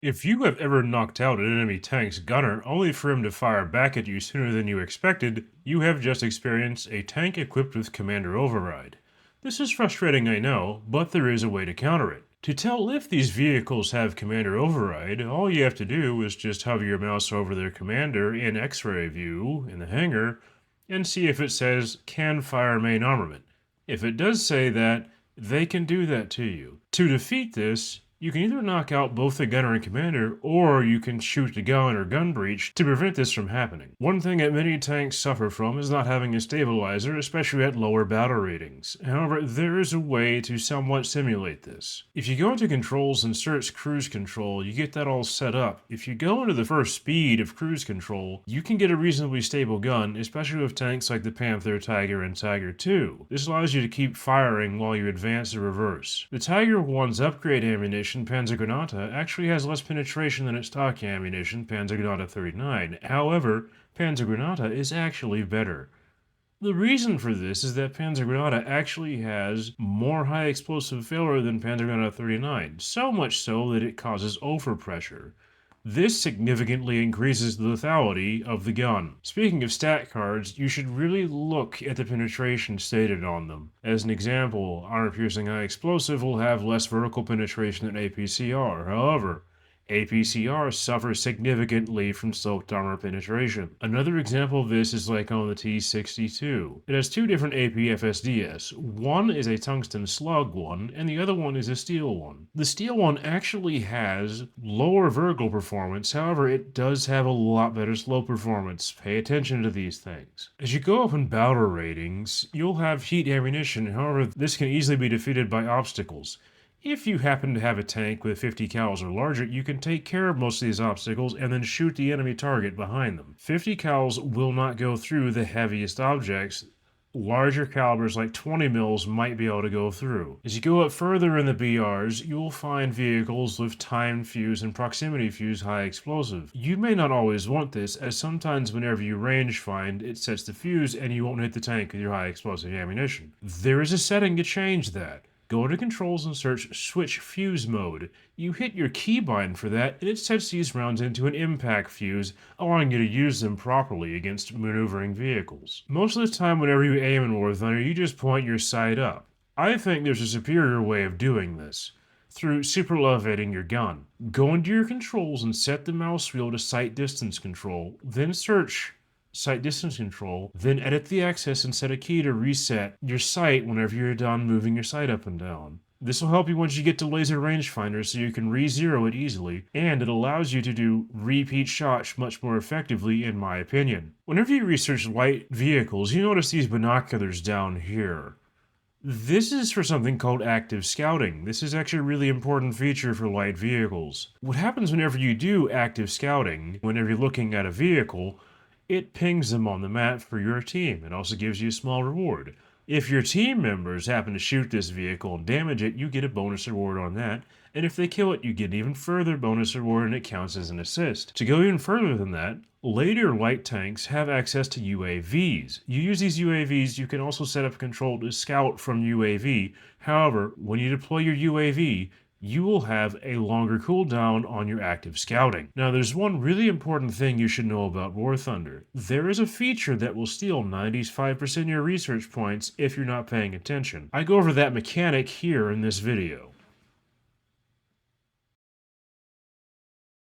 If you have ever knocked out an enemy tank's gunner only for him to fire back at you sooner than you expected, you have just experienced a tank equipped with Commander Override. This is frustrating, I know, but there is a way to counter it. To tell if these vehicles have Commander Override, all you have to do is just hover your mouse over their commander in X-ray view in the hangar and see if it says can fire main armament. If it does say that, they can do that to you. To defeat this, you can either knock out both the gunner and commander, or you can shoot the gun or gun breach to prevent this from happening. One thing that many tanks suffer from is not having a stabilizer, especially at lower battle ratings. However, there is a way to somewhat simulate this. If you go into controls and search cruise control, you get that all set up. If you go into the first speed of cruise control, you can get a reasonably stable gun, especially with tanks like the Panther, Tiger, and Tiger II. This allows you to keep firing while you advance or reverse. The Tiger 1's upgrade ammunition, Panzergranate, actually has less penetration than its stock ammunition, Panzergranate 39. However, Panzergranate is actually better. The reason for this is that Panzergranate actually has more high explosive failure than Panzergranate 39, so much so that it causes overpressure. This significantly increases the lethality of the gun. Speaking of stat cards, you should really look at the penetration stated on them. As an example, armor-piercing high explosive will have less vertical penetration than APCR. However, APCR suffers significantly from sloped armor penetration. Another example of this is like on the T-62. It has two different APFSDs. One is a tungsten slug one, and the other one is a steel one. The steel one actually has lower vertical performance, however it does have a lot better slope performance. Pay attention to these things. As you go up in battle ratings, you'll have heat ammunition, however this can easily be defeated by obstacles. If you happen to have a tank with 50 cals or larger, you can take care of most of these obstacles and then shoot the enemy target behind them. 50 cals will not go through the heaviest objects. Larger calibers like 20 mils might be able to go through. As you go up further in the BRs, you will find vehicles with timed fuse and proximity fuse high explosive. You may not always want this, as sometimes whenever you range find, it sets the fuse and you won't hit the tank with your high explosive ammunition. There is a setting to change that. Go to controls and search switch fuse mode. You hit your keybind for that and it sets these rounds into an impact fuse, allowing you to use them properly against maneuvering vehicles. Most of the time whenever you aim in War Thunder, you just point your sight up. I think there's a superior way of doing this, through super elevating your gun. Go into your controls and set the mouse wheel to sight distance control, then search sight distance control, then edit the axis and set a key to reset your sight whenever you're done moving your sight up and down. This will help you once you get to laser rangefinder so you can re-zero it easily, and it allows you to do repeat shots much more effectively in my opinion. Whenever you research light vehicles, you notice these binoculars down here. This is for something called active scouting. This is actually a really important feature for light vehicles. What happens whenever you do active scouting, whenever you're looking at a vehicle, it pings them on the map for your team. It also gives you a small reward. If your team members happen to shoot this vehicle and damage it, you get a bonus reward on that. And if they kill it, you get an even further bonus reward and it counts as an assist. To go even further than that, later light tanks have access to UAVs. You use these UAVs, you can also set up control to scout from UAV. However, when you deploy your UAV, you will have a longer cooldown on your active scouting. Now, there's one really important thing you should know about War Thunder. There is a feature that will steal 95% of your research points if you're not paying attention. I go over that mechanic here in this video.